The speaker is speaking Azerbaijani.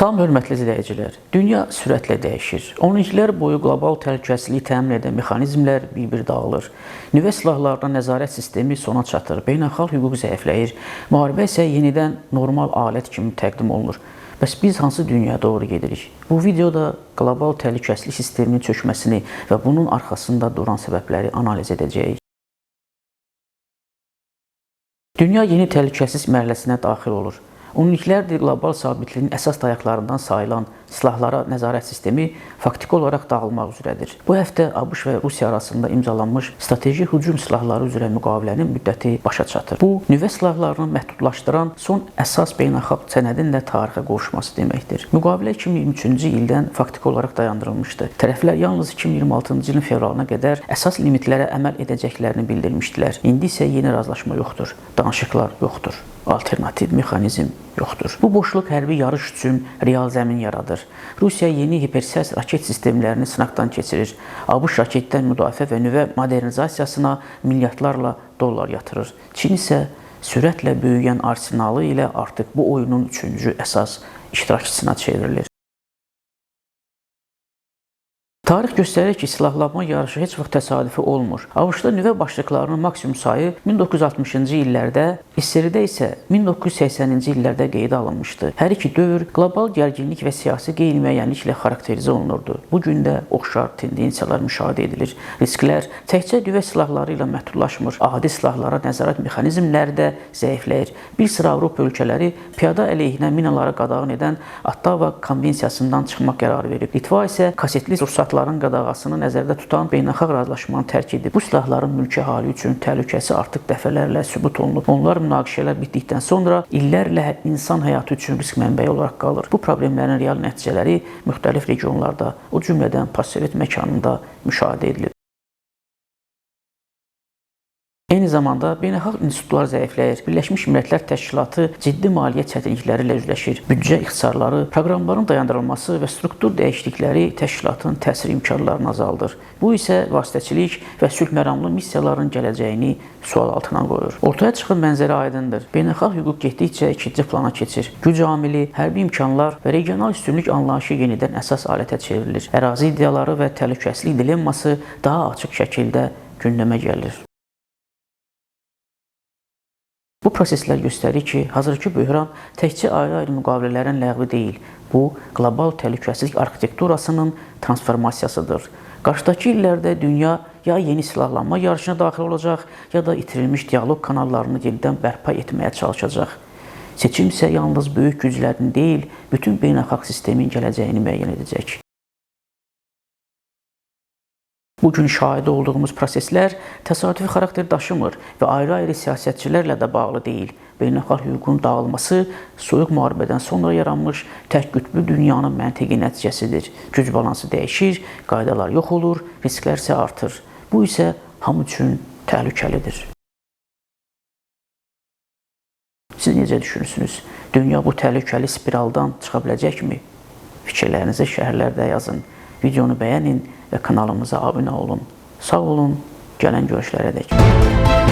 Salam hörmətli izləyicilər. Dünya sürətlə dəyişir. Onilliklər boyu qlobal təhlükəsizliyi təmin edən mexanizmlər bir-bir dağılır. Nüvə silahlarına nəzarət sistemi sona çatır. Beynəlxalq hüquq zəifləyir. Müharibə isə yenidən normal alət kimi təqdim olunur. Bəs biz hansı dünyaya doğru gedirik? Bu videoda qlobal təhlükəsizlik sisteminin çökməsini və bunun arxasında duran səbəbləri analiz edəcəyik. Dünya yeni təhlükəsizlik mərhələsinə daxil olur. Onilliklərdir qlobal sabitliyin əsas dayaqlarından sayılan silahlara nəzarət sistemi faktiki olaraq dağılmaq üzrədir. Bu həftə ABŞ və Rusiya arasında imzalanmış strateji hücum silahları üzrə müqavilənin müddəti başa çatır. Bu, nüvə silahlarını məhdudlaşdıran son əsas beynəlxalq sənədin də tarixə qovuşması deməkdir. Müqavilə 2023-cü ildən faktiki olaraq dayandırılmışdı. Tərəflər yalnız 2026-cı ilin fevralına qədər əsas limitlərə əməl edəcəklərini bildirmişdilər. İndi isə yeni razılaşma yoxdur, danışıqlar yoxdur. Alternativ mexanizm yoxdur. Bu boşluq hərbi yarış üçün real zəmin yaradır. Rusiya yeni hipersəs raket sistemlərini sınaqdan keçirir. ABŞ raketdən müdafiə və nüvə modernizasiyasına milyardlarla dollar yatırır. Çin isə sürətlə böyüyən arsenalı ilə artıq bu oyunun üçüncü əsas iştirakçısına çevrilir. Tarix göstərir ki, silahlanma yarışı heç vaxt təsadüfi olmur. ABŞ-da nüvə başlıqlarının maksimum sayı 1960-cı illərdə, SSR-də isə 1980-ci illərdə qeydə alınmışdı. Hər iki dövr qlobal gərginlik və siyasi qeyri-müəyyənliklə xarakterizə olunurdu. Bu gün də oxşar tendensiyalar müşahidə edilir. Risklər təkcə nüvə silahları ilə məhdudlaşmır. Adi silahlara nəzarət mexanizmləri də zəifləyir. Bir sıra Avropa ölkələri piyada əleyhinə minaları qadağan edən Ottawa konvensiyasından çıxmaq qərarı verib. Litva isə kasetli ruxsatların qadağasını nəzərdə tutan beynəlxalq razılaşmanı tərk edib. Bu silahların mülki əhali üçün təhlükəsi artıq dəfələrlə sübut olunub. Onlar münaqişələr bitdikdən sonra illərlə insan həyatı üçün risk mənbəyi olaraq qalır. Bu problemlərin real nəticələri müxtəlif regionlarda, o cümlədən postsovet məkanında müşahidə edilir. Eyni zamanda beynəlxalq institutlar zəifləyir. Birləşmiş Millətlər Təşkilatı ciddi maliyyə çətinlikləri ilə üzləşir. Büdcə ixtisarları, proqramların dayandırılması və struktur dəyişiklikləri təşkilatın təsir imkanlarını azaldır. Bu isə vasitəçilik və sülhməramlı missiyaların gələcəyini sual altına qoyur. Ortaya çıxan mənzərə aydındır. Beynəlxalq hüquq getdikcə ikinci plana keçir. Güc amili, hərbi imkanlar və regional üstünlük anlayışı yenidən əsas alətə çevrilir. Ərazi iddiaları və təhlükəsizlik dilemması daha açıq şəkildə gündəmə gəlir. Bu proseslər göstərir ki, hazırki böhran təkcə ayrı-ayrı müqavilələrin ləğvi deyil, bu, qlobal təhlükəsizlik arxitekturasının transformasiyasıdır. Qarşıdakı illərdə dünya ya yeni silahlanma yarışına daxil olacaq, ya da itirilmiş dialoq kanallarını yenidən bərpa etməyə çalışacaq. Seçim isə yalnız böyük güclərin deyil, bütün beynəlxalq sistemin gələcəyini müəyyən edəcək. Bugün şahidi olduğumuz proseslər təsadüfi xarakter daşımır və ayrı-ayrı siyasətçilərlə də bağlı deyil. Beynəlxalq hüququn dağılması soyuq müharibədən sonra yaranmış tək qütbü dünyanın məntiqi nəticəsidir. Güc balansı dəyişir, qaydalar yox olur, risklər isə artır. Bu isə hamı üçün təhlükəlidir. Siz necə düşünürsünüz? Dünya bu təhlükəli spiraldan çıxa biləcəkmi? Fikirlərinizi şərhlərdə yazın. Videonu bəyənin və kanalımıza abunə olun. Sağ olun, gələn görüşlərə dək.